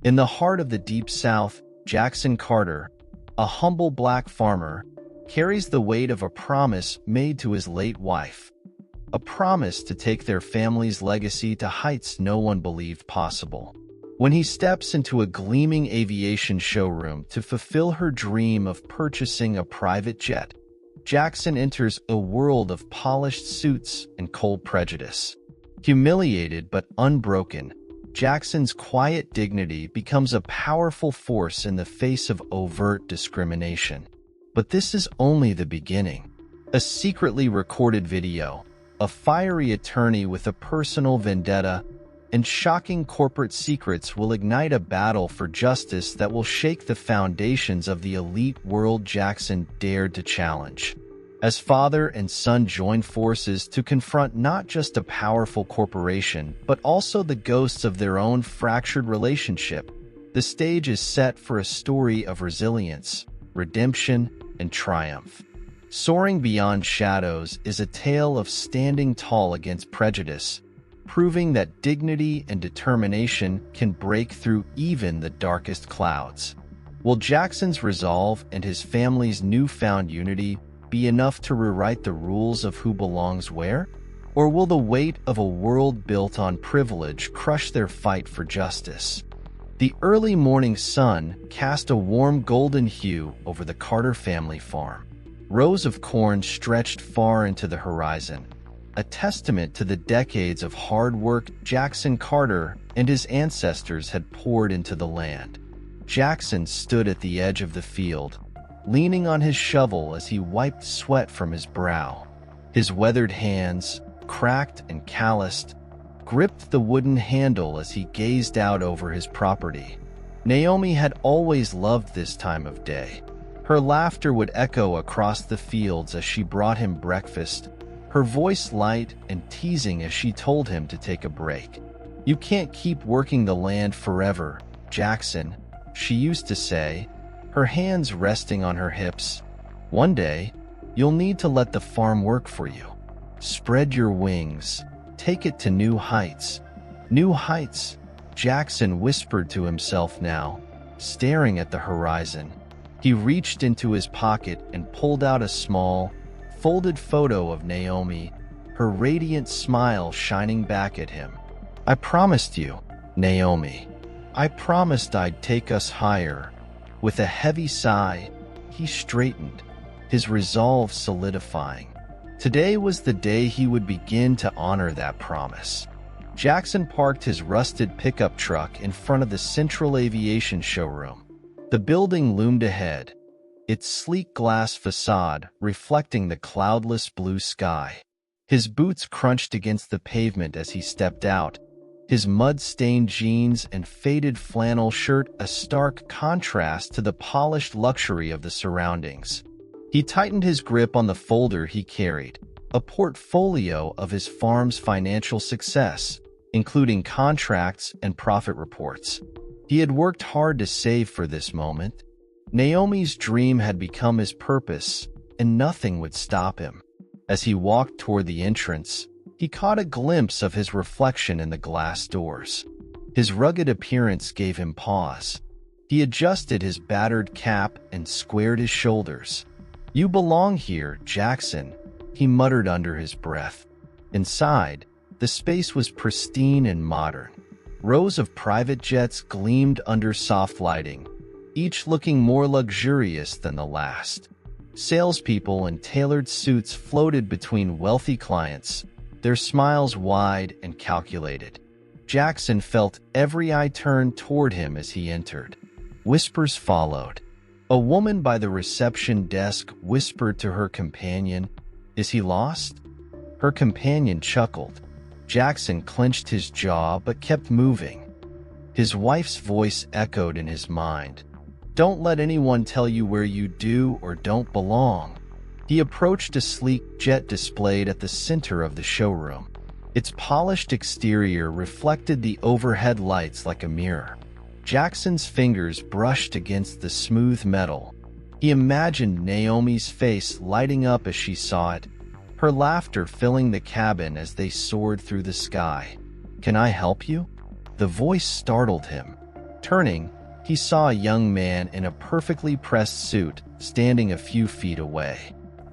In the heart of the Deep South, Jackson Carter, a humble black farmer, carries the weight of a promise made to his late wife. A promise to take their family's legacy to heights no one believed possible. When he steps into a gleaming aviation showroom to fulfill her dream of purchasing a private jet, Jackson enters a world of polished suits and cold prejudice. Humiliated but unbroken, Jackson's quiet dignity becomes a powerful force in the face of overt discrimination. But this is only the beginning. A secretly recorded video, a fiery attorney with a personal vendetta, and shocking corporate secrets will ignite a battle for justice that will shake the foundations of the elite world Jackson dared to challenge. As father and son join forces to confront not just a powerful corporation, but also the ghosts of their own fractured relationship, the stage is set for a story of resilience, redemption, and triumph. Soaring Beyond Shadows is a tale of standing tall against prejudice, proving that dignity and determination can break through even the darkest clouds. Will Jackson's resolve and his family's newfound unity be enough to rewrite the rules of who belongs where? Or will the weight of a world built on privilege crush their fight for justice? The early morning sun cast a warm golden hue over the Carter family farm. Rows of corn stretched far into the horizon, a testament to the decades of hard work Jackson Carter and his ancestors had poured into the land. Jackson stood at the edge of the field, leaning on his shovel as he wiped sweat from his brow. His weathered hands, cracked and calloused, gripped the wooden handle as he gazed out over his property. Naomi had always loved this time of day. Her laughter would echo across the fields as she brought him breakfast, her voice light and teasing as she told him to take a break. "You can't keep working the land forever, Jackson," she used to say, her hands resting on her hips. "One day, you'll need to let the farm work for you. Spread your wings, take it to new heights." New heights, Jackson whispered to himself now, staring at the horizon. He reached into his pocket and pulled out a small, folded photo of Naomi, her radiant smile shining back at him. "I promised you, Naomi. I promised I'd take us higher." With a heavy sigh, he straightened, his resolve solidifying. Today was the day he would begin to honor that promise. Jackson parked his rusted pickup truck in front of the Central Aviation Showroom. The building loomed ahead, its sleek glass facade reflecting the cloudless blue sky. His boots crunched against the pavement as he stepped out, his mud-stained jeans and faded flannel shirt a stark contrast to the polished luxury of the surroundings. He tightened his grip on the folder he carried, a portfolio of his farm's financial success, including contracts and profit reports. He had worked hard to save for this moment. Naomi's dream had become his purpose, and nothing would stop him. As he walked toward the entrance, he caught a glimpse of his reflection in the glass doors. His rugged appearance gave him pause. He adjusted his battered cap and squared his shoulders. "You belong here, Jackson," he muttered under his breath. Inside, the space was pristine and modern. Rows of private jets gleamed under soft lighting, each looking more luxurious than the last. Salespeople in tailored suits floated between wealthy clients, their smiles wide and calculated. Jackson felt every eye turn toward him as he entered. Whispers followed. A woman by the reception desk whispered to her companion, "Is he lost?" Her companion chuckled. Jackson clenched his jaw but kept moving. His wife's voice echoed in his mind. "Don't let anyone tell you where you do or don't belong." He approached a sleek jet displayed at the center of the showroom. Its polished exterior reflected the overhead lights like a mirror. Jackson's fingers brushed against the smooth metal. He imagined Naomi's face lighting up as she saw it, her laughter filling the cabin as they soared through the sky. "Can I help you?" The voice startled him. Turning, he saw a young man in a perfectly pressed suit standing a few feet away.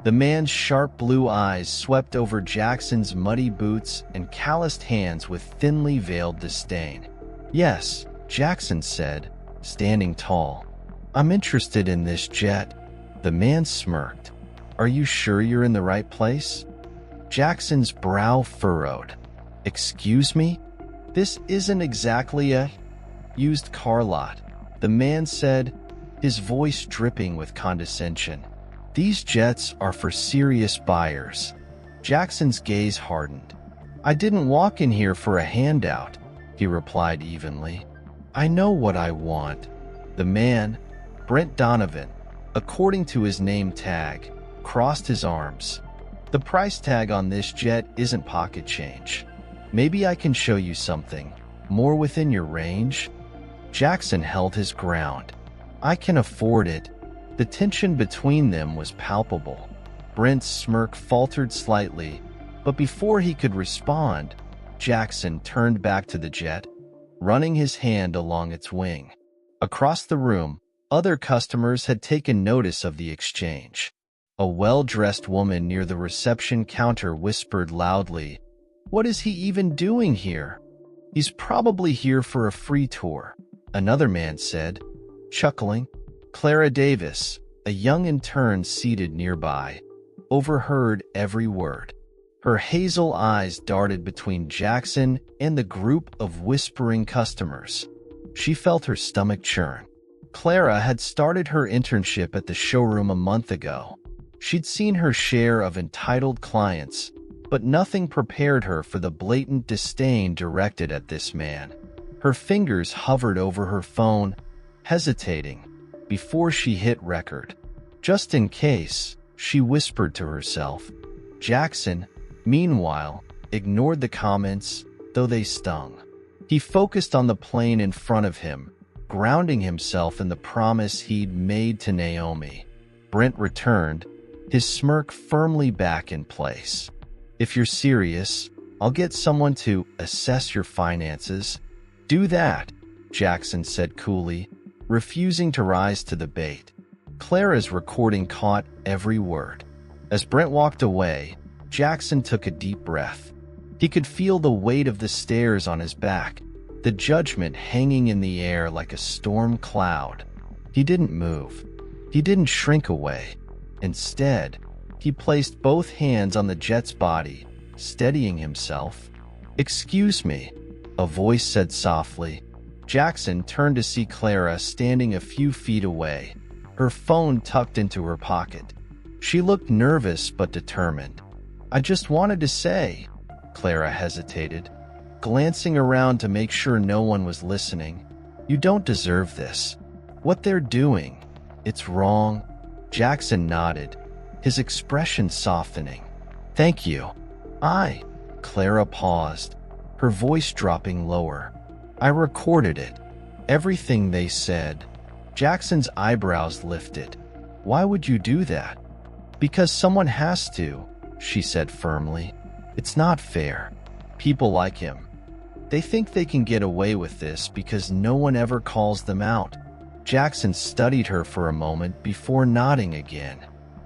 The man's sharp blue eyes swept over Jackson's muddy boots and calloused hands with thinly veiled disdain. "Yes," Jackson said, standing tall. "I'm interested in this jet." The man smirked. "Are you sure you're in the right place?" Jackson's brow furrowed. "Excuse me? This isn't exactly a used car lot," the man said, his voice dripping with condescension. "These jets are for serious buyers." Jackson's gaze hardened. "I didn't walk in here for a handout," he replied evenly. "I know what I want." The man, Brent Donovan, according to his name tag, crossed his arms. "The price tag on this jet isn't pocket change. Maybe I can show you something more within your range." Jackson held his ground. "I can afford it." The tension between them was palpable. Brent's smirk faltered slightly, but before he could respond, Jackson turned back to the jet, running his hand along its wing. Across the room, other customers had taken notice of the exchange. A well-dressed woman near the reception counter whispered loudly, "What is he even doing here?" "He's probably here for a free tour," another man said, chuckling. Clara Davis, a young intern seated nearby, overheard every word. Her hazel eyes darted between Jackson and the group of whispering customers. She felt her stomach churn. Clara had started her internship at the showroom a month ago. She'd seen her share of entitled clients, but nothing prepared her for the blatant disdain directed at this man. Her fingers hovered over her phone, hesitating, before she hit record. Just in case, she whispered to herself. Jackson, meanwhile, ignored the comments, though they stung. He focused on the plane in front of him, grounding himself in the promise he'd made to Naomi. Brent returned, his smirk firmly back in place. "If you're serious, I'll get someone to assess your finances." "Do that," Jackson said coolly, refusing to rise to the bait. Clara's recording caught every word. As Brent walked away, Jackson took a deep breath. He could feel the weight of the stairs on his back, the judgment hanging in the air like a storm cloud. He didn't move. He didn't shrink away. Instead, he placed both hands on the jet's body, steadying himself. "Excuse me," a voice said softly. Jackson turned to see Clara standing a few feet away, her phone tucked into her pocket. She looked nervous but determined. "I just wanted to say," Clara hesitated, glancing around to make sure no one was listening, "you don't deserve this. What they're doing, it's wrong." Jackson nodded, his expression softening. "Thank you." Clara paused, her voice dropping lower. "I recorded it. Everything they said." Jackson's eyebrows lifted. "Why would you do that?" "Because someone has to," she said firmly. "It's not fair. People like him, they think they can get away with this because no one ever calls them out." Jackson studied her for a moment before nodding again.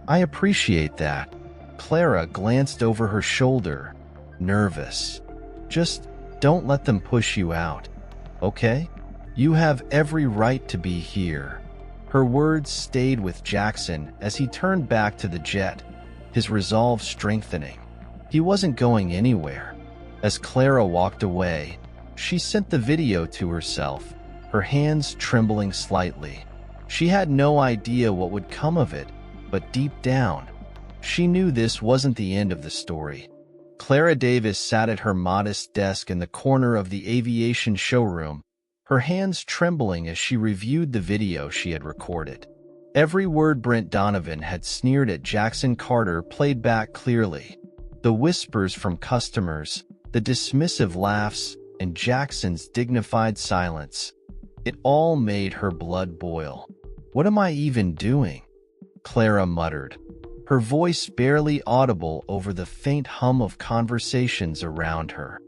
"I appreciate that." Clara glanced over her shoulder, nervous. "Just don't let them push you out, okay? You have every right to be here." Her words stayed with Jackson as he turned back to the jet, his resolve strengthening. He wasn't going anywhere. As Clara walked away, she sent the video to herself, her hands trembling slightly. She had no idea what would come of it, but deep down, she knew this wasn't the end of the story. Clara Davis sat at her modest desk in the corner of the aviation showroom, her hands trembling as she reviewed the video she had recorded. Every word Brent Donovan had sneered at Jackson Carter played back clearly. The whispers from customers, the dismissive laughs, and Jackson's dignified silence. It all made her blood boil. "What am I even doing?" Clara muttered, her voice barely audible over the faint hum of conversations around her.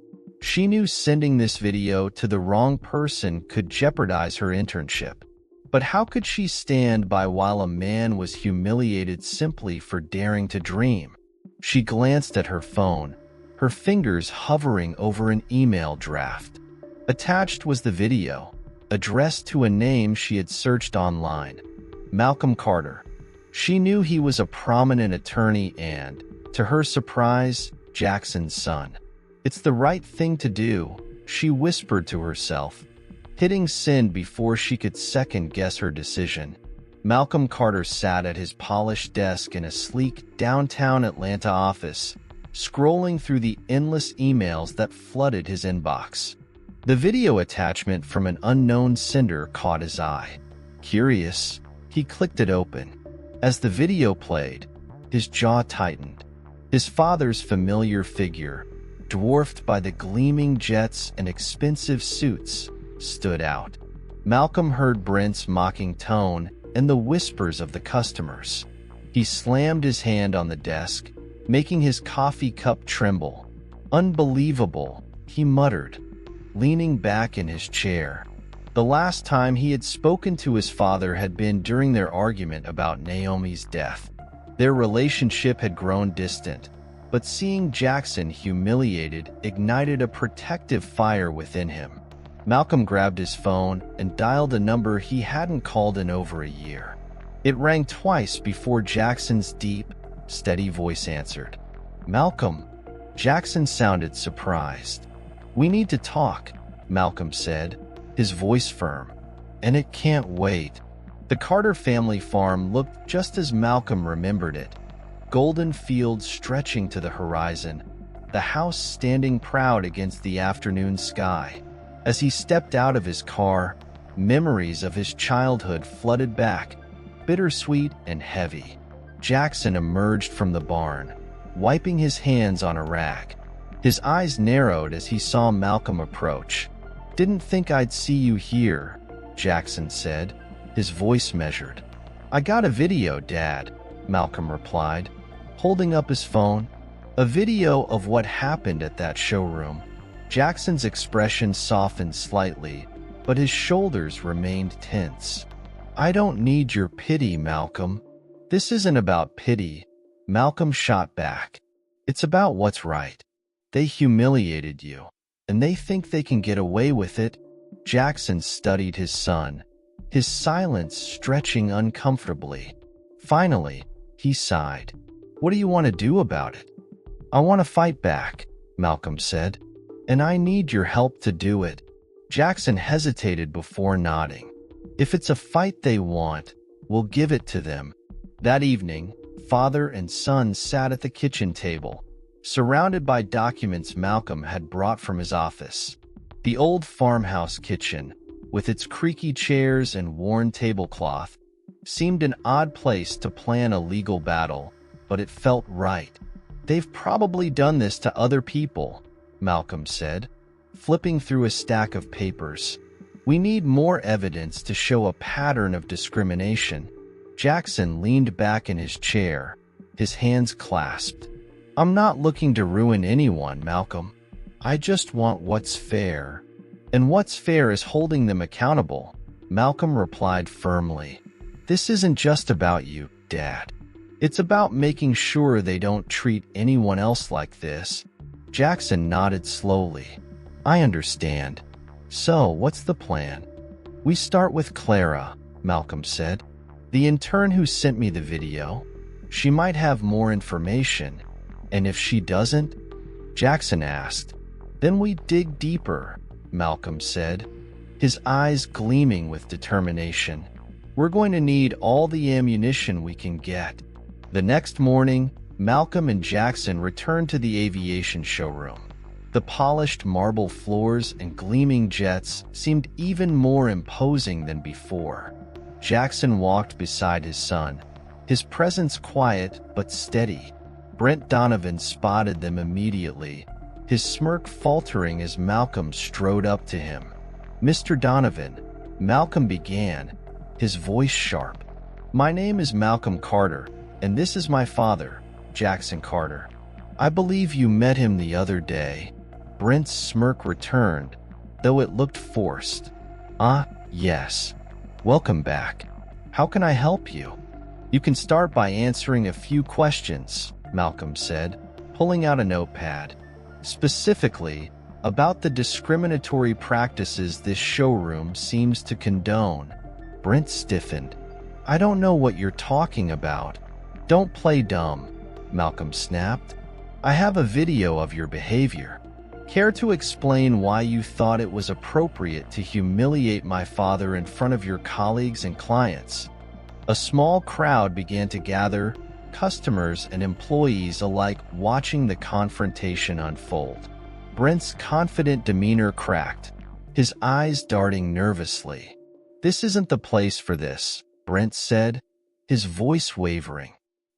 She knew sending this video to the wrong person could jeopardize her internship. But how could she stand by while a man was humiliated simply for daring to dream? She glanced at her phone, her fingers hovering over an email draft. Attached was the video, addressed to a name she had searched online, Malcolm Carter. She knew he was a prominent attorney and, to her surprise, Jackson's son. It's the right thing to do, she whispered to herself, hitting send before she could second-guess her decision. Malcolm Carter sat at his polished desk in a sleek downtown Atlanta office, scrolling through the endless emails that flooded his inbox. The video attachment from an unknown sender caught his eye. Curious, he clicked it open. As the video played, his jaw tightened. His father's familiar figure, dwarfed by the gleaming jets and expensive suits, stood out. Malcolm heard Brent's mocking tone and the whispers of the customers. He slammed his hand on the desk, making his coffee cup tremble. Unbelievable, he muttered, leaning back in his chair. The last time he had spoken to his father had been during their argument about Naomi's death. Their relationship had grown distant, but seeing Jackson humiliated ignited a protective fire within him. Malcolm grabbed his phone and dialed a number he hadn't called in over a year. It rang twice before Jackson's deep, steady voice answered. "Malcolm." Jackson sounded surprised. "We need to talk," Malcolm said, his voice firm. "And it can't wait." The Carter family farm looked just as Malcolm remembered it. Golden fields stretching to the horizon, the house standing proud against the afternoon sky. As he stepped out of his car, memories of his childhood flooded back, bittersweet and heavy. Jackson emerged from the barn, wiping his hands on a rag. His eyes narrowed as he saw Malcolm approach. "Didn't think I'd see you here," Jackson said, his voice measured. "I got a video, Dad," Malcolm replied, holding up his phone. A video of what happened at that showroom. Jackson's expression softened slightly, but his shoulders remained tense. "I don't need your pity, Malcolm." "This isn't about pity," Malcolm shot back. "It's about what's right. They humiliated you, and they think they can get away with it." Jackson studied his son, his silence stretching uncomfortably. Finally, he sighed. "What do you want to do about it?" "I want to fight back," Malcolm said. "And I need your help to do it." Jackson hesitated before nodding. "If it's a fight they want, we'll give it to them." That evening, father and son sat at the kitchen table, surrounded by documents Malcolm had brought from his office. The old farmhouse kitchen, with its creaky chairs and worn tablecloth, seemed an odd place to plan a legal battle, but it felt right. "They've probably done this to other people," Malcolm said, flipping through a stack of papers. "We need more evidence to show a pattern of discrimination." Jackson leaned back in his chair, his hands clasped. "I'm not looking to ruin anyone, Malcolm. I just want what's fair. And what's fair is holding them accountable," Malcolm replied firmly. "This isn't just about you, Dad. It's about making sure they don't treat anyone else like this." Jackson nodded slowly. "I understand. So, what's the plan?" "We start with Clara," Malcolm said, "the intern who sent me the video. She might have more information. And if she doesn't?" Jackson asked. "Then we dig deeper," Malcolm said, his eyes gleaming with determination. "We're going to need all the ammunition we can get." The next morning, Malcolm and Jackson returned to the aviation showroom. The polished marble floors and gleaming jets seemed even more imposing than before. Jackson walked beside his son, his presence quiet but steady. Brent Donovan spotted them immediately, his smirk faltering as Malcolm strode up to him. "Mr. Donovan," Malcolm began, his voice sharp. "My name is Malcolm Carter, and this is my father, Jackson Carter. I believe you met him the other day." Brent's smirk returned, though it looked forced. "Ah, yes. Welcome back. How can I help you?" "You can start by answering a few questions," Malcolm said, pulling out a notepad. "Specifically, about the discriminatory practices this showroom seems to condone." Brent stiffened. "I don't know what you're talking about." "Don't play dumb," Malcolm snapped. "I have a video of your behavior. Care to explain why you thought it was appropriate to humiliate my father in front of your colleagues and clients?" A small crowd began to gather, customers and employees alike watching the confrontation unfold. Brent's confident demeanor cracked, his eyes darting nervously. "This isn't the place for this," Brent said, his voice wavering.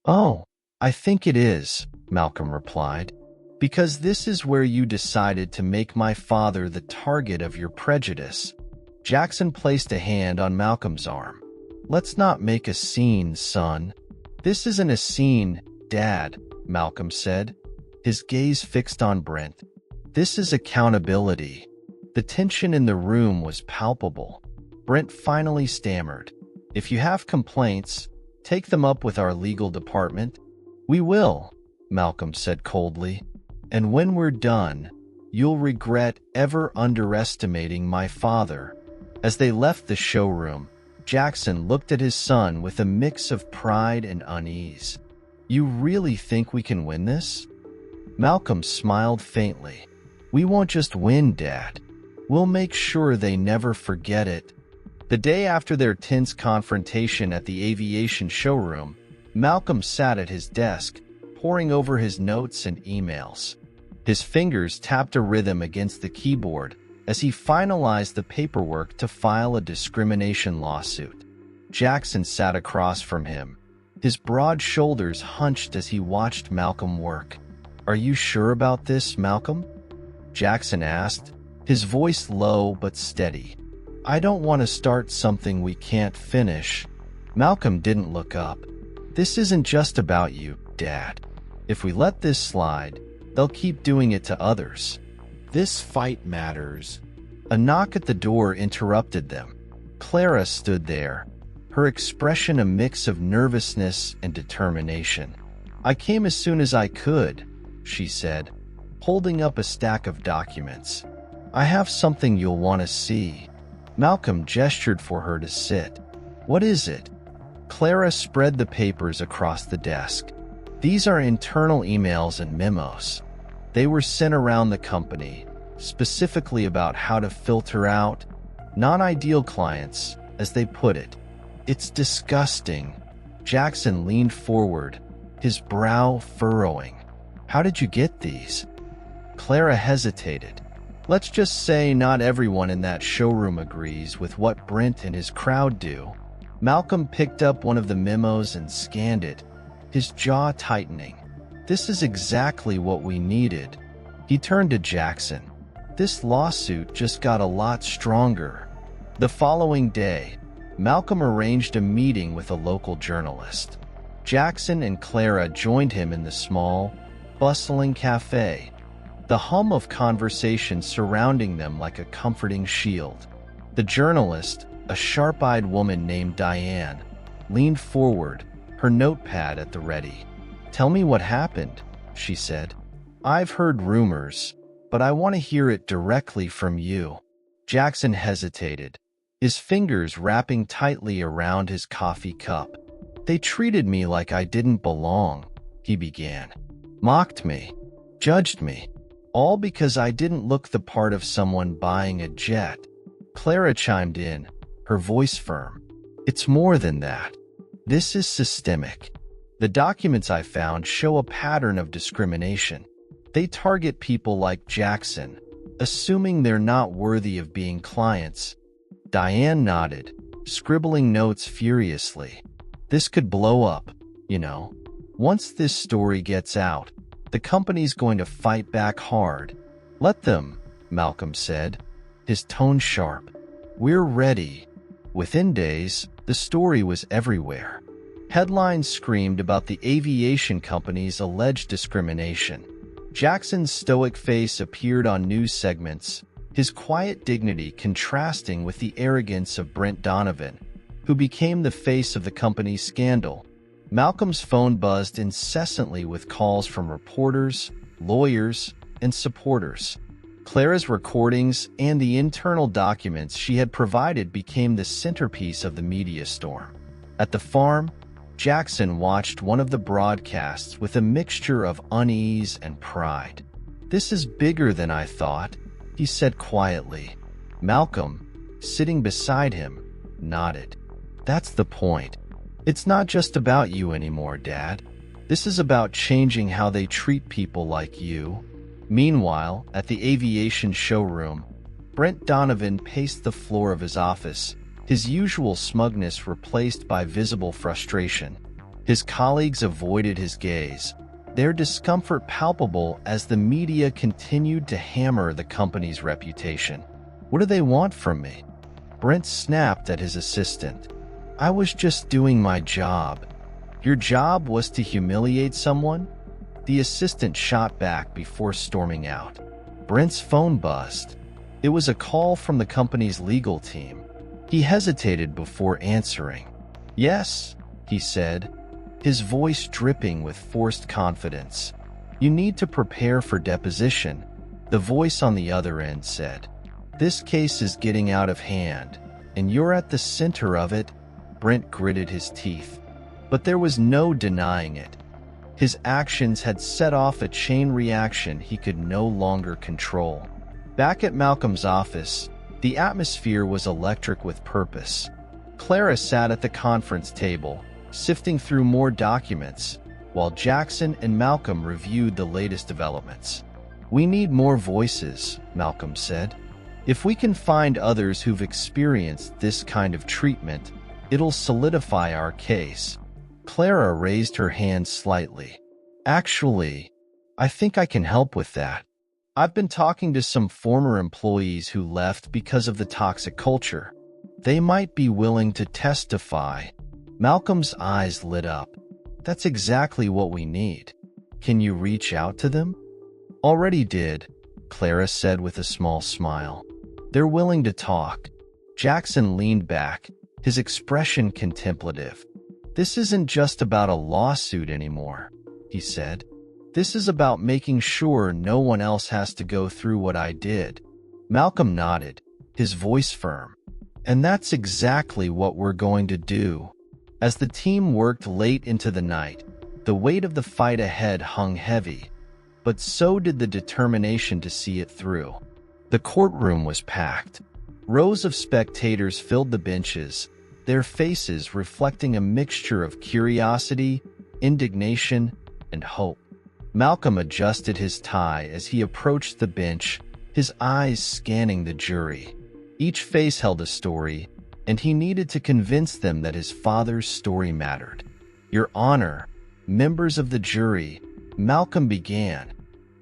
"Oh, I think it is," Malcolm replied, "because this is where you decided to make my father the target of your prejudice." Jackson placed a hand on Malcolm's arm. "Let's not make a scene, son." "This isn't a scene, Dad," Malcolm said, his gaze fixed on Brent. "This is accountability." The tension in the room was palpable. Brent finally stammered. "If you have complaints, take them up with our legal department." "We will," Malcolm said coldly. "And when we're done, you'll regret ever underestimating my father." As they left the showroom, Jackson looked at his son with a mix of pride and unease. "You really think we can win this?" Malcolm smiled faintly. "We won't just win, Dad. We'll make sure they never forget it." The day after their tense confrontation at the aviation showroom, Malcolm sat at his desk, poring over his notes and emails. His fingers tapped a rhythm against the keyboard as he finalized the paperwork to file a discrimination lawsuit. Jackson sat across from him, his broad shoulders hunched as he watched Malcolm work. "Are you sure about this, Malcolm?" Jackson asked, his voice low but steady. "I don't want to start something we can't finish." Malcolm didn't look up. "This isn't just about you, Dad. If we let this slide, they'll keep doing it to others. This fight matters." A knock at the door interrupted them. Clara stood there, her expression a mix of nervousness and determination. "I came as soon as I could," she said, holding up a stack of documents. "I have something you'll want to see." Malcolm gestured for her to sit. "What is it?" Clara spread the papers across the desk. "These are internal emails and memos. They were sent around the company, specifically about how to filter out non-ideal clients, as they put it." "It's disgusting." Jackson leaned forward, his brow furrowing. "How did you get these?" Clara hesitated. "Let's just say not everyone in that showroom agrees with what Brent and his crowd do." Malcolm picked up one of the memos and scanned it, his jaw tightening. "This is exactly what we needed." He turned to Jackson. "This lawsuit just got a lot stronger." The following day, Malcolm arranged a meeting with a local journalist. Jackson and Clara joined him in the small, bustling cafe, the hum of conversation surrounding them like a comforting shield. The journalist, a sharp-eyed woman named Diane, leaned forward, her notepad at the ready. "Tell me what happened," she said. "I've heard rumors, but I want to hear it directly from you." Jackson hesitated, his fingers wrapping tightly around his coffee cup. "They treated me like I didn't belong," he began. "Mocked me, judged me, all because I didn't look the part of someone buying a jet." Clara chimed in, her voice firm. "It's more than that. This is systemic. The documents I found show a pattern of discrimination. They target people like Jackson, assuming they're not worthy of being clients." Diane nodded, scribbling notes furiously. "This could blow up, you know. Once this story gets out, the company's going to fight back hard." "Let them," Malcolm said, his tone sharp. "We're ready." Within days, the story was everywhere. Headlines screamed about the aviation company's alleged discrimination. Jackson's stoic face appeared on news segments, his quiet dignity contrasting with the arrogance of Brent Donovan, who became the face of the company's scandal. Malcolm's phone buzzed incessantly with calls from reporters, lawyers, and supporters. Clara's recordings and the internal documents she had provided became the centerpiece of the media storm. At the farm, Jackson watched one of the broadcasts with a mixture of unease and pride. "This is bigger than I thought," he said quietly. Malcolm, sitting beside him, nodded. "That's the point. It's not just about you anymore, Dad. This is about changing how they treat people like you." Meanwhile, at the aviation showroom, Brent Donovan paced the floor of his office, his usual smugness replaced by visible frustration. His colleagues avoided his gaze, their discomfort palpable as the media continued to hammer the company's reputation. "What do they want from me?" Brent snapped at his assistant. "I was just doing my job." "Your job was to humiliate someone?" The assistant shot back before storming out. Brent's phone buzzed. It was a call from the company's legal team. He hesitated before answering. "Yes," he said, his voice dripping with forced confidence. "You need to prepare for deposition," the voice on the other end said. "This case is getting out of hand, and you're at the center of it." Brent gritted his teeth, but there was no denying it. His actions had set off a chain reaction he could no longer control. Back at Malcolm's office, the atmosphere was electric with purpose. Clara sat at the conference table, sifting through more documents, while Jackson and Malcolm reviewed the latest developments. "We need more voices," Malcolm said. "If we can find others who've experienced this kind of treatment, it'll solidify our case." Clara raised her hand slightly. "Actually, I think I can help with that. I've been talking to some former employees who left because of the toxic culture. They might be willing to testify." Malcolm's eyes lit up. "That's exactly what we need. Can you reach out to them?" "Already did," Clara said with a small smile. "They're willing to talk." Jackson leaned back, his expression contemplative. "This isn't just about a lawsuit anymore," he said. "This is about making sure no one else has to go through what I did." Malcolm nodded, his voice firm. "And that's exactly what we're going to do." As the team worked late into the night, the weight of the fight ahead hung heavy, but so did the determination to see it through. The courtroom was packed. Rows of spectators filled the benches, their faces reflecting a mixture of curiosity, indignation, and hope. Malcolm adjusted his tie as he approached the bench, his eyes scanning the jury. Each face held a story, and he needed to convince them that his father's story mattered. "Your Honor, members of the jury," Malcolm began,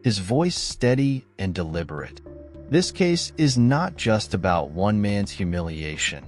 his voice steady and deliberate. "This case is not just about one man's humiliation.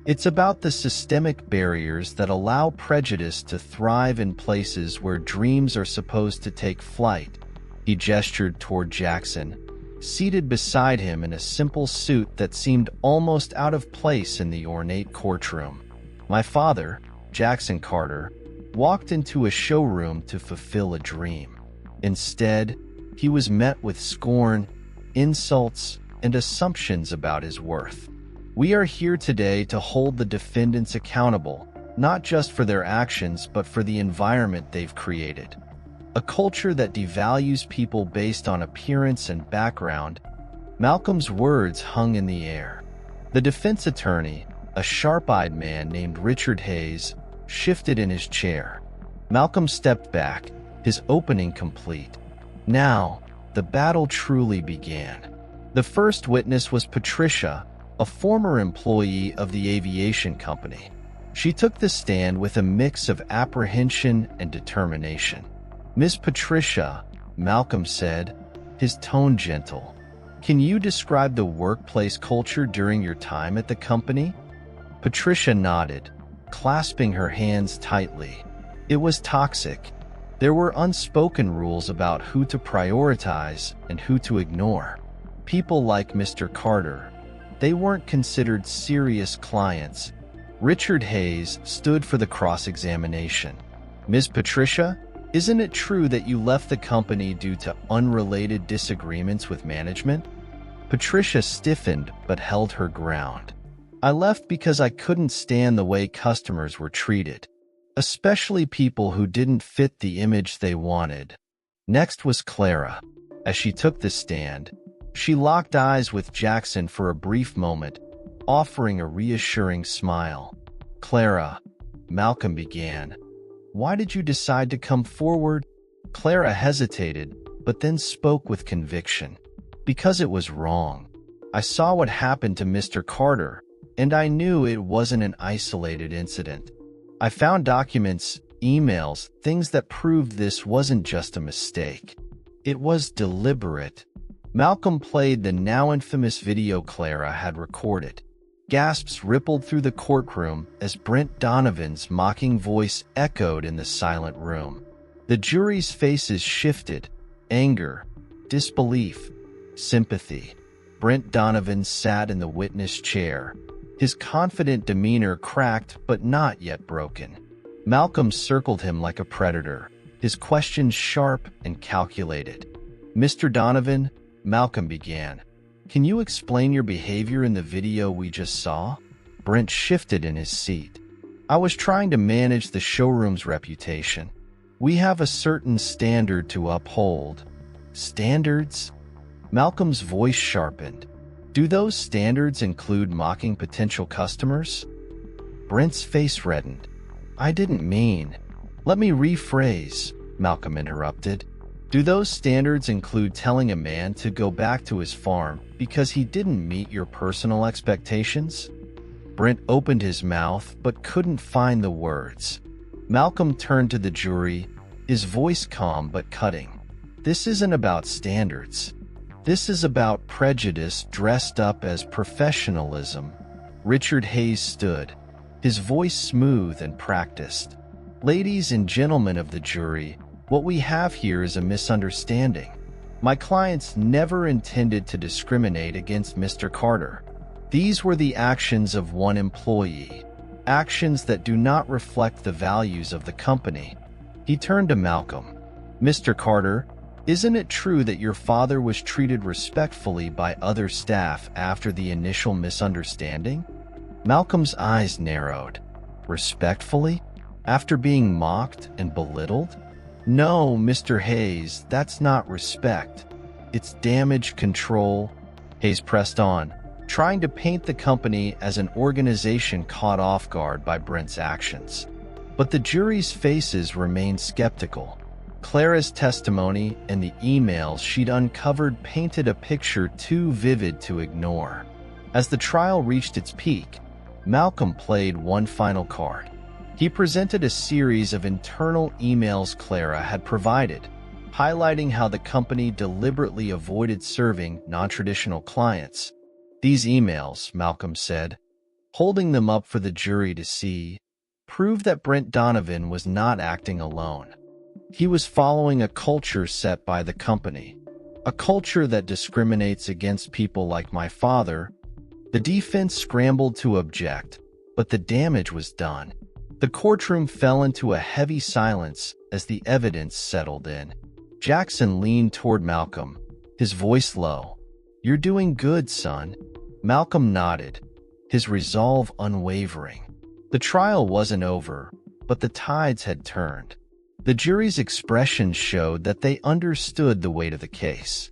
It's about the systemic barriers that allow prejudice to thrive in places where dreams are supposed to take flight." He gestured toward Jackson, seated beside him in a simple suit that seemed almost out of place in the ornate courtroom. "My father, Jackson Carter, walked into a showroom to fulfill a dream. Instead, he was met with scorn, insults, and assumptions about his worth. We are here today to hold the defendants accountable, not just for their actions but for the environment they've created. A culture that devalues people based on appearance and background." Malcolm's words hung in the air. The defense attorney, a sharp-eyed man named Richard Hayes, shifted in his chair. Malcolm stepped back, his opening complete. Now, the battle truly began. The first witness was Patricia, a former employee of the aviation company. She took the stand with a mix of apprehension and determination. "Miss Patricia," Malcolm said, his tone gentle, "can you describe the workplace culture during your time at the company?" Patricia nodded, clasping her hands tightly. "It was toxic. There were unspoken rules about who to prioritize and who to ignore. People like Mr. Carter, they weren't considered serious clients. Richard Hayes stood for the cross-examination. Ms. Patricia, isn't it true that you left the company due to unrelated disagreements with management? Patricia stiffened but held her ground. I left because I couldn't stand the way customers were treated, especially people who didn't fit the image they wanted. Next was Clara. As she took the stand, she locked eyes with Jackson for a brief moment, offering a reassuring smile. Clara, Malcolm began. Why did you decide to come forward? Clara hesitated, but then spoke with conviction. Because it was wrong. I saw what happened to Mr. Carter, and I knew it wasn't an isolated incident. I found documents, emails, things that proved this wasn't just a mistake. It was deliberate. Malcolm played the now infamous video Clara had recorded. Gasps rippled through the courtroom as Brent Donovan's mocking voice echoed in the silent room. The jury's faces shifted: anger, disbelief, sympathy. Brent Donovan sat in the witness chair, his confident demeanor cracked but not yet broken. Malcolm circled him like a predator, his questions sharp and calculated. Mr. Donovan, Malcolm began, can you explain your behavior in the video we just saw? Brent shifted in his seat. I was trying to manage the showroom's reputation. We have a certain standard to uphold. Standards? Malcolm's voice sharpened. Do those standards include mocking potential customers? Brent's face reddened. I didn't mean. Let me rephrase, Malcolm interrupted. Do those standards include telling a man to go back to his farm because he didn't meet your personal expectations? Brent opened his mouth but couldn't find the words. Malcolm turned to the jury, his voice calm but cutting. This isn't about standards. This is about prejudice dressed up as professionalism. Richard Hayes stood, his voice smooth and practiced. Ladies and gentlemen of the jury, what we have here is a misunderstanding. My clients never intended to discriminate against Mr. Carter. These were the actions of one employee, actions that do not reflect the values of the company. He turned to Malcolm. Mr. Carter, isn't it true that your father was treated respectfully by other staff after the initial misunderstanding? Malcolm's eyes narrowed. Respectfully? After being mocked and belittled? No, Mr. Hayes, that's not respect. It's damage control. Hayes pressed on, trying to paint the company as an organization caught off guard by Brent's actions. But the jury's faces remained skeptical. Clara's testimony and the emails she'd uncovered painted a picture too vivid to ignore. As the trial reached its peak, Malcolm played one final card. He presented a series of internal emails Clara had provided, highlighting how the company deliberately avoided serving non-traditional clients. These emails, Malcolm said, holding them up for the jury to see, proved that Brent Donovan was not acting alone. He was following a culture set by the company, a culture that discriminates against people like my father. The defense scrambled to object, but the damage was done. The courtroom fell into a heavy silence as the evidence settled in. Jackson leaned toward Malcolm, his voice low. You're doing good, son. Malcolm nodded, his resolve unwavering. The trial wasn't over, but the tides had turned. The jury's expressions showed that they understood the weight of the case.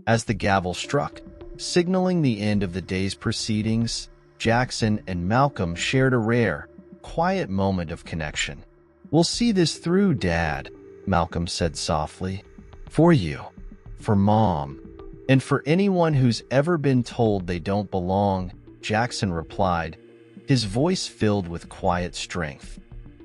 As the gavel struck, signaling the end of the day's proceedings, Jackson and Malcolm shared a rare, quiet moment of connection. We'll see this through, Dad, Malcolm said softly. For you, for Mom, and for anyone who's ever been told they don't belong, Jackson replied, his voice filled with quiet strength.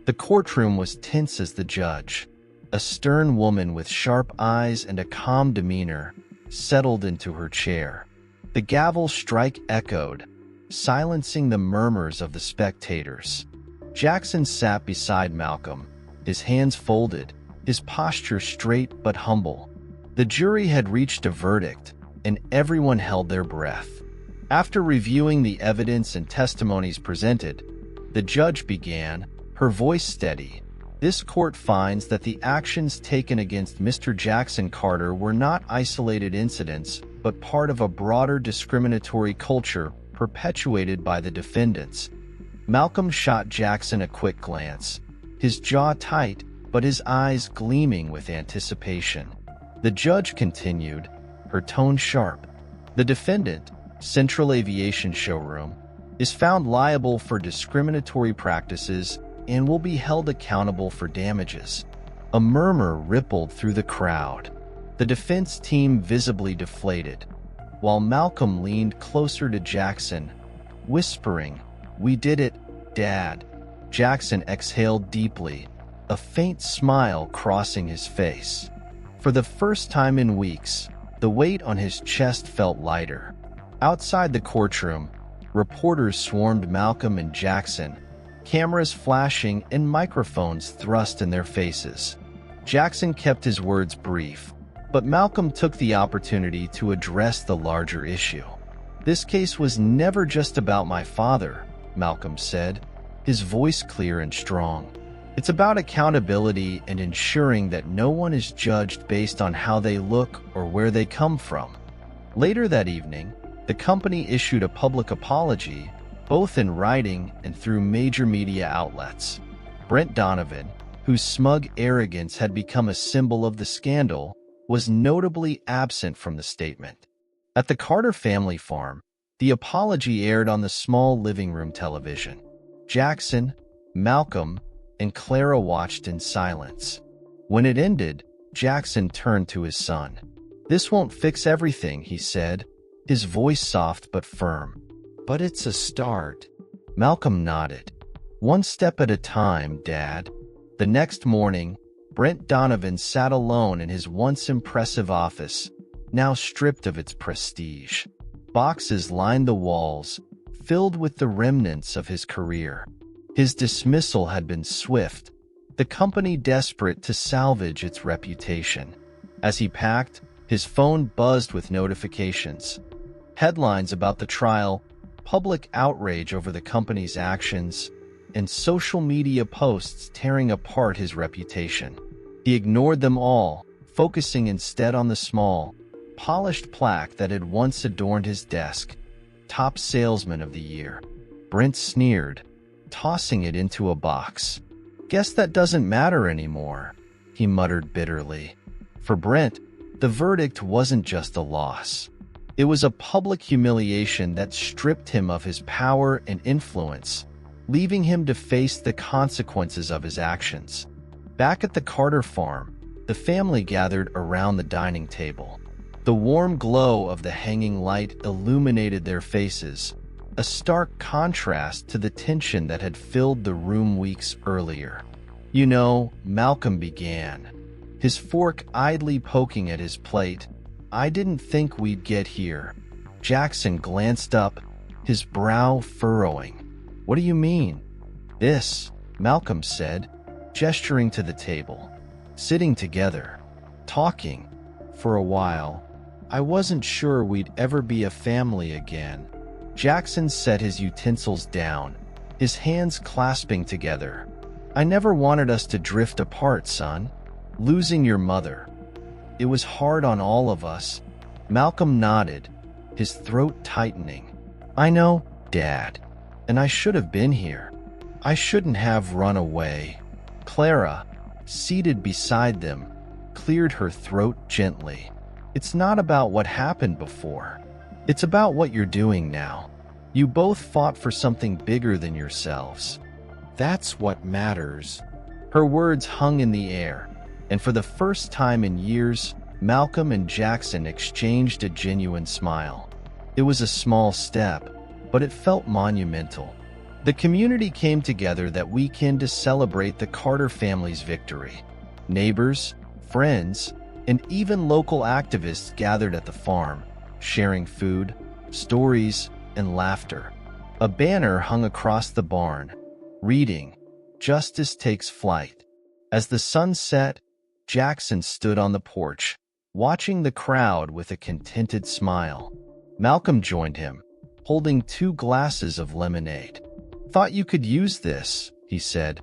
The courtroom was tense as the judge, a stern woman with sharp eyes and a calm demeanor, settled into her chair. The gavel strike echoed, silencing the murmurs of the spectators. Jackson sat beside Malcolm, his hands folded, his posture straight but humble. The jury had reached a verdict, and everyone held their breath. After reviewing the evidence and testimonies presented, the judge began, her voice steady. This court finds that the actions taken against Mr. Jackson Carter were not isolated incidents, but part of a broader discriminatory culture perpetuated by the defendants. Malcolm shot Jackson a quick glance, his jaw tight, but his eyes gleaming with anticipation. The judge continued, her tone sharp. The defendant, Central Aviation Showroom, is found liable for discriminatory practices and will be held accountable for damages. A murmur rippled through the crowd. The defense team visibly deflated, while Malcolm leaned closer to Jackson, whispering, "We did it, Dad." Jackson exhaled deeply, a faint smile crossing his face. For the first time in weeks, the weight on his chest felt lighter. Outside the courtroom, reporters swarmed Malcolm and Jackson, cameras flashing and microphones thrust in their faces. Jackson kept his words brief, but Malcolm took the opportunity to address the larger issue. "This case was never just about my father," Malcolm said, his voice clear and strong. "It's about accountability and ensuring that no one is judged based on how they look or where they come from." Later that evening, the company issued a public apology, both in writing and through major media outlets. Brent Donovan, whose smug arrogance had become a symbol of the scandal, was notably absent from the statement. At the Carter family farm, the apology aired on the small living room television. Jackson, Malcolm, and Clara watched in silence. When it ended, Jackson turned to his son. "This won't fix everything," he said, his voice soft but firm. "But it's a start." Malcolm nodded. "One step at a time, Dad." The next morning, Brent Donovan sat alone in his once impressive office, now stripped of its prestige. Boxes lined the walls, filled with the remnants of his career. His dismissal had been swift, the company desperate to salvage its reputation. As he packed, his phone buzzed with notifications. Headlines about the trial, public outrage over the company's actions, and social media posts tearing apart his reputation. He ignored them all, focusing instead on the small, polished plaque that had once adorned his desk. "Top Salesman of the Year." Brent sneered, tossing it into a box. "Guess that doesn't matter anymore," he muttered bitterly. For Brent, the verdict wasn't just a loss. It was a public humiliation that stripped him of his power and influence, leaving him to face the consequences of his actions. Back at the Carter farm, the family gathered around the dining table. The warm glow of the hanging light illuminated their faces, a stark contrast to the tension that had filled the room weeks earlier. "You know," Malcolm began, his fork idly poking at his plate, "I didn't think we'd get here." Jackson glanced up, his brow furrowing. "What do you mean?" "This," Malcolm said, gesturing to the table. "Sitting together, talking, for a while. I wasn't sure we'd ever be a family again." Jackson set his utensils down, his hands clasping together. "I never wanted us to drift apart, son. Losing your mother. It was hard on all of us." Malcolm nodded, his throat tightening. "I know, Dad. And I should have been here. I shouldn't have run away." Clara, seated beside them, cleared her throat gently. "It's not about what happened before. It's about what you're doing now. You both fought for something bigger than yourselves. That's what matters." Her words hung in the air, and for the first time in years, Malcolm and Jackson exchanged a genuine smile. It was a small step, but it felt monumental. The community came together that weekend to celebrate the Carter family's victory. Neighbors, friends, and even local activists gathered at the farm, sharing food, stories, and laughter. A banner hung across the barn, reading, "Justice takes flight." As the sun set, Jackson stood on the porch, watching the crowd with a contented smile. Malcolm joined him, holding 2 glasses of lemonade. "Thought you could use this," he said,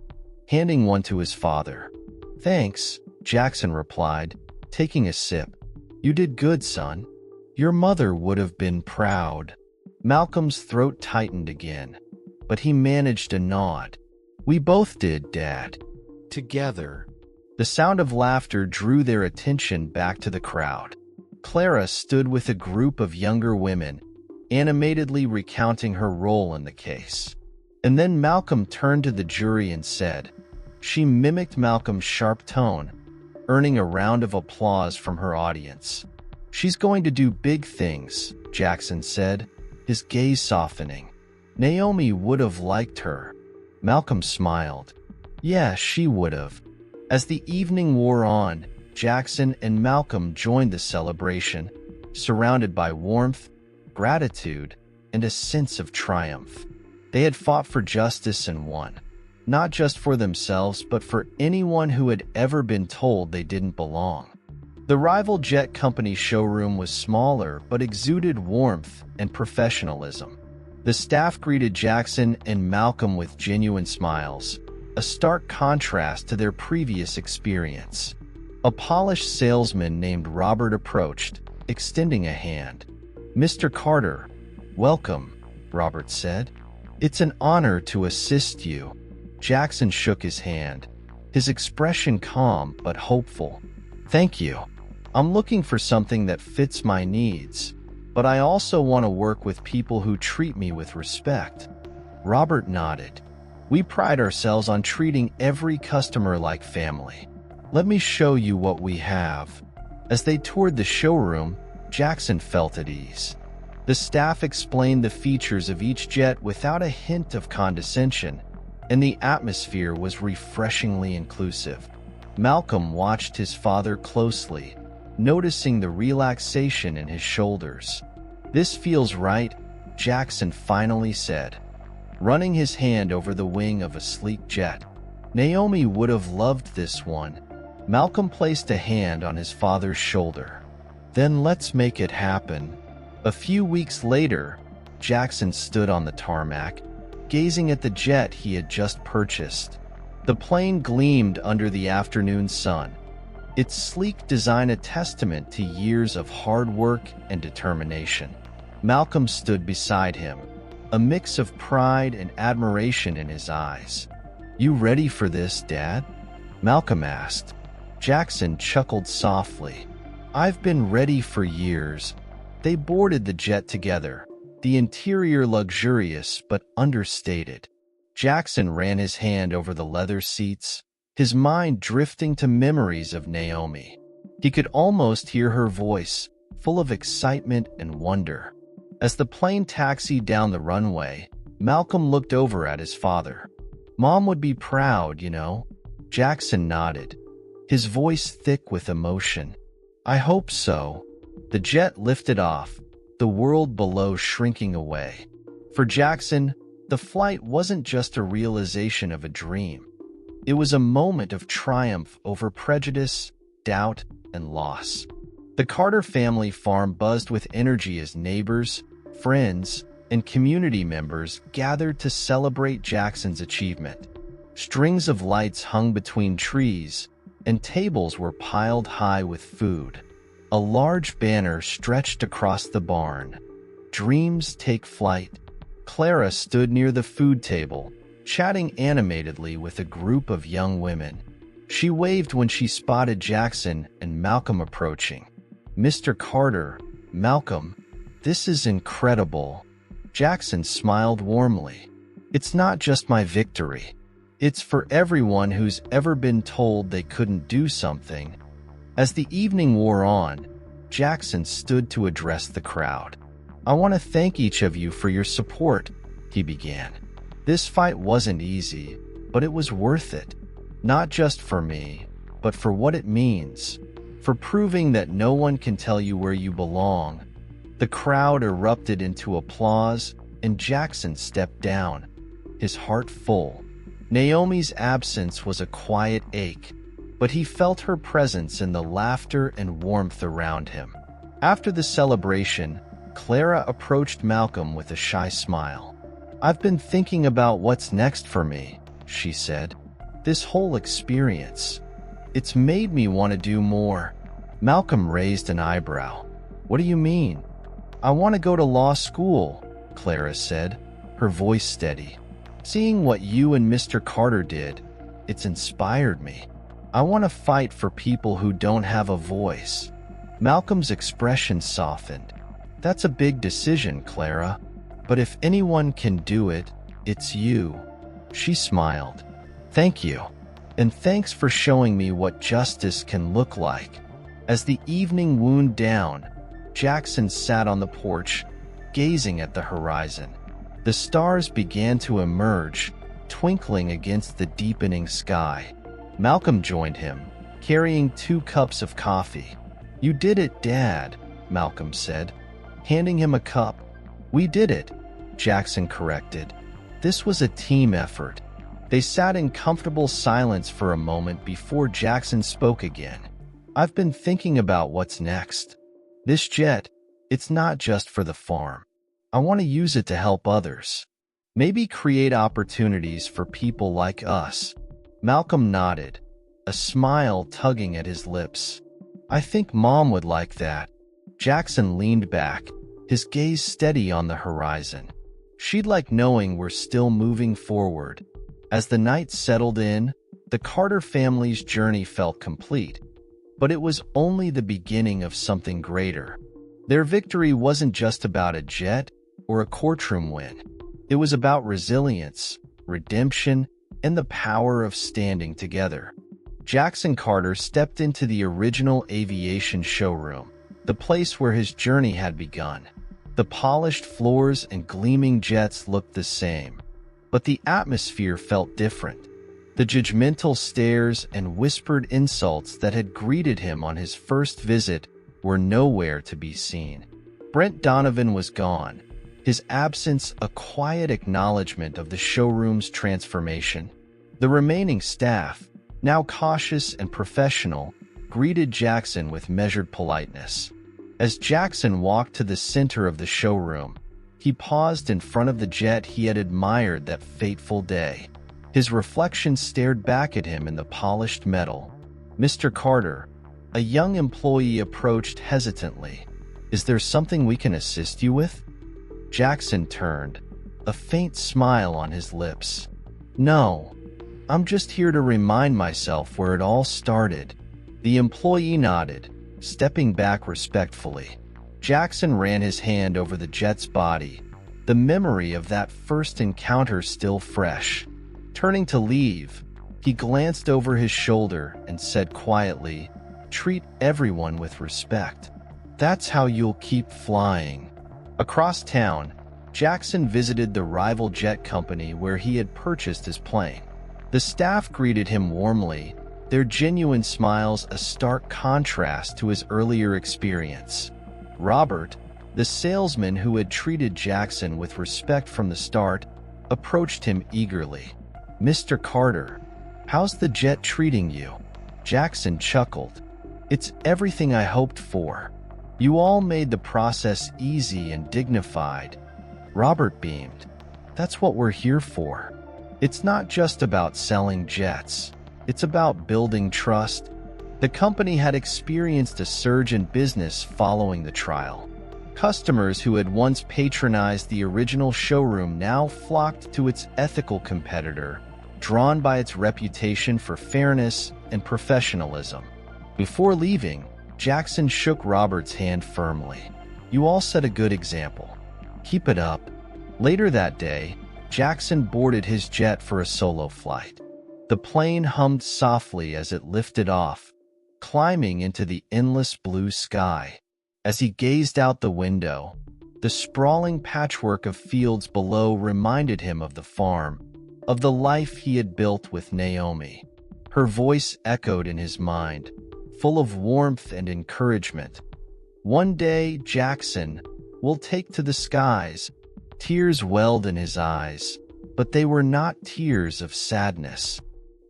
handing one to his father. "Thanks," Jackson replied, taking a sip. "You did good, son. Your mother would have been proud." Malcolm's throat tightened again, but he managed a nod. "We both did, Dad." Together. The sound of laughter drew their attention back to the crowd. Clara stood with a group of younger women, animatedly recounting her role in the case. And then Malcolm turned to the jury and said, she mimicked Malcolm's sharp tone, earning a round of applause from her audience. "She's going to do big things," Jackson said, his gaze softening. "Naomi would have liked her." Malcolm smiled. "Yeah, she would have." As the evening wore on, Jackson and Malcolm joined the celebration, surrounded by warmth, gratitude, and a sense of triumph. They had fought for justice and won, not just for themselves but for anyone who had ever been told they didn't belong. The rival jet company showroom was smaller but exuded warmth and professionalism. The staff greeted Jackson and Malcolm with genuine smiles, a stark contrast to their previous experience. A polished salesman named Robert approached, extending a hand. "Mr. Carter, welcome," Robert said. "It's an honor to assist you." Jackson shook his hand, his expression calm but hopeful. "Thank you. I'm looking for something that fits my needs, but I also want to work with people who treat me with respect." Robert nodded. "We pride ourselves on treating every customer like family. Let me show you what we have." As they toured the showroom, Jackson felt at ease. The staff explained the features of each jet without a hint of condescension, and the atmosphere was refreshingly inclusive. Malcolm watched his father closely, noticing the relaxation in his shoulders. "This feels right," Jackson finally said, running his hand over the wing of a sleek jet. "Naomi would have loved this one." Malcolm placed a hand on his father's shoulder. "Then let's make it happen." A few weeks later, Jackson stood on the tarmac, gazing at the jet he had just purchased. The plane gleamed under the afternoon sun, its sleek design a testament to years of hard work and determination. Malcolm stood beside him, a mix of pride and admiration in his eyes. "You ready for this, Dad?" Malcolm asked. Jackson chuckled softly. "I've been ready for years." They boarded the jet together, the interior luxurious but understated. Jackson ran his hand over the leather seats, his mind drifting to memories of Naomi. He could almost hear her voice, full of excitement and wonder. As the plane taxied down the runway, Malcolm looked over at his father. "Mom would be proud, you know." Jackson nodded, his voice thick with emotion. "I hope so." The jet lifted off, the world below shrinking away. For Jackson, the flight wasn't just a realization of a dream. It was a moment of triumph over prejudice, doubt, and loss. The Carter family farm buzzed with energy as neighbors, friends, and community members gathered to celebrate Jackson's achievement. Strings of lights hung between trees, and tables were piled high with food. A large banner stretched across the barn. "Dreams take flight." Clara stood near the food table, chatting animatedly with a group of young women. She waved when she spotted Jackson and Malcolm approaching. "Mr. Carter, Malcolm, this is incredible." Jackson smiled warmly. "It's not just my victory. It's for everyone who's ever been told they couldn't do something." As the evening wore on, Jackson stood to address the crowd. "I want to thank each of you for your support," he began. "This fight wasn't easy, but it was worth it. Not just for me, but for what it means, for proving that no one can tell you where you belong." The crowd erupted into applause, and Jackson stepped down, his heart full. Naomi's absence was a quiet ache, but he felt her presence in the laughter and warmth around him. After the celebration, Clara approached Malcolm with a shy smile. "I've been thinking about what's next for me," she said. "This whole experience, it's made me want to do more." Malcolm raised an eyebrow. "What do you mean?" "I want to go to law school," Clara said, her voice steady. "Seeing what you and Mr. Carter did, it's inspired me. I want to fight for people who don't have a voice." Malcolm's expression softened. "That's a big decision, Clara, but if anyone can do it, it's you." She smiled. "Thank you, and thanks for showing me what justice can look like." As the evening wound down, Jackson sat on the porch, gazing at the horizon. The stars began to emerge, twinkling against the deepening sky. Malcolm joined him, carrying 2 cups of coffee. "You did it, Dad," Malcolm said, handing him a cup. "We did it," Jackson corrected. "This was a team effort." They sat in comfortable silence for a moment before Jackson spoke again. "I've been thinking about what's next. This jet, it's not just for the farm. I want to use it to help others. Maybe create opportunities for people like us." Malcolm nodded, a smile tugging at his lips. "I think Mom would like that." Jackson leaned back, his gaze steady on the horizon. "She'd like knowing we're still moving forward." As the night settled in, the Carter family's journey felt complete. But it was only the beginning of something greater. Their victory wasn't just about a jet or a courtroom win. It was about resilience, redemption, and the power of standing together. Jackson Carter stepped into the original aviation showroom, the place where his journey had begun. The polished floors and gleaming jets looked the same, but the atmosphere felt different. The judgmental stares and whispered insults that had greeted him on his first visit were nowhere to be seen. Brent Donovan was gone, his absence a quiet acknowledgement of the showroom's transformation. The remaining staff, now cautious and professional, greeted Jackson with measured politeness. As Jackson walked to the center of the showroom, he paused in front of the jet he had admired that fateful day. His reflection stared back at him in the polished metal. "Mr. Carter," a young employee approached hesitantly. "Is there something we can assist you with?" Jackson turned, a faint smile on his lips. "No, I'm just here to remind myself where it all started." The employee nodded, stepping back respectfully. Jackson ran his hand over the jet's body, the memory of that first encounter still fresh. Turning to leave, he glanced over his shoulder and said quietly, "Treat everyone with respect. That's how you'll keep flying." Across town, Jackson visited the rival jet company where he had purchased his plane. The staff greeted him warmly, their genuine smiles a stark contrast to his earlier experience. Robert, the salesman who had treated Jackson with respect from the start, approached him eagerly. "Mr. Carter, how's the jet treating you?" Jackson chuckled. "It's everything I hoped for. You all made the process easy and dignified." Robert beamed. "That's what we're here for. It's not just about selling jets. It's about building trust." The company had experienced a surge in business following the trial. Customers who had once patronized the original showroom now flocked to its ethical competitor, drawn by its reputation for fairness and professionalism. Before leaving, Jackson shook Robert's hand firmly. "You all set a good example. Keep it up." Later that day, Jackson boarded his jet for a solo flight. The plane hummed softly as it lifted off, climbing into the endless blue sky. As he gazed out the window, the sprawling patchwork of fields below reminded him of the farm, of the life he had built with Naomi. Her voice echoed in his mind, full of warmth and encouragement. "One day, Jackson, will take to the skies." Tears welled in his eyes, but they were not tears of sadness.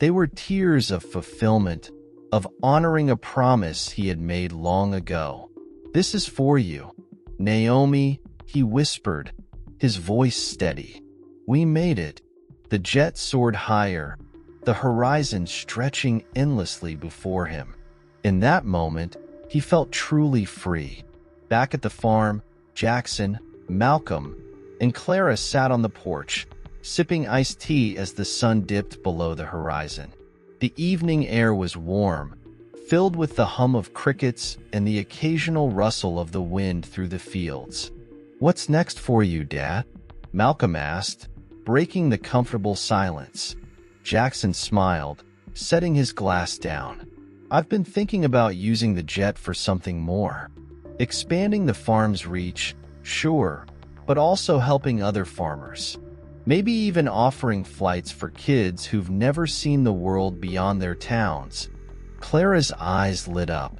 They were tears of fulfillment, of honoring a promise he had made long ago. "This is for you, Naomi," he whispered, his voice steady. "We made it." The jet soared higher, the horizon stretching endlessly before him. In that moment, he felt truly free. Back at the farm, Jackson, Malcolm, and Clara sat on the porch, sipping iced tea as the sun dipped below the horizon. The evening air was warm, filled with the hum of crickets and the occasional rustle of the wind through the fields. "What's next for you, Dad?" Malcolm asked, breaking the comfortable silence. Jackson smiled, setting his glass down. "I've been thinking about using the jet for something more. Expanding the farm's reach, sure, but also helping other farmers. Maybe even offering flights for kids who've never seen the world beyond their towns." Clara's eyes lit up.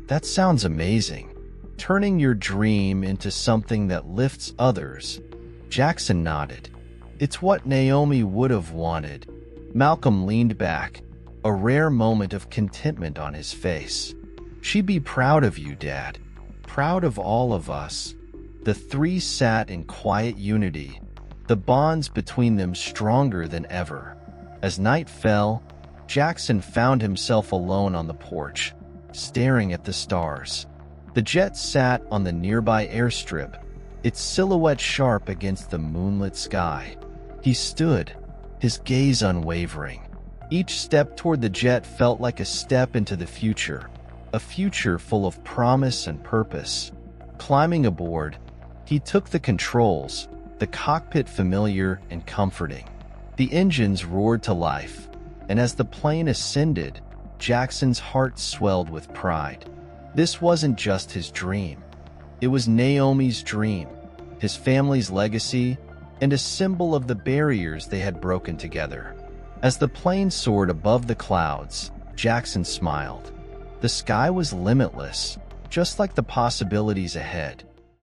"That sounds amazing. Turning your dream into something that lifts others." Jackson nodded. "It's what Naomi would have wanted." Malcolm leaned back, a rare moment of contentment on his face. "She'd be proud of you, Dad. Proud of all of us." The three sat in quiet unity, the bonds between them stronger than ever. As night fell, Jackson found himself alone on the porch, staring at the stars. The jet sat on the nearby airstrip, its silhouette sharp against the moonlit sky. He stood, his gaze unwavering. Each step toward the jet felt like a step into the future, a future full of promise and purpose. Climbing aboard, he took the controls, the cockpit familiar and comforting. The engines roared to life, and as the plane ascended, Jackson's heart swelled with pride. This wasn't just his dream. It was Naomi's dream, his family's legacy, and a symbol of the barriers they had broken together. As the plane soared above the clouds, Jackson smiled. The sky was limitless, just like the possibilities ahead.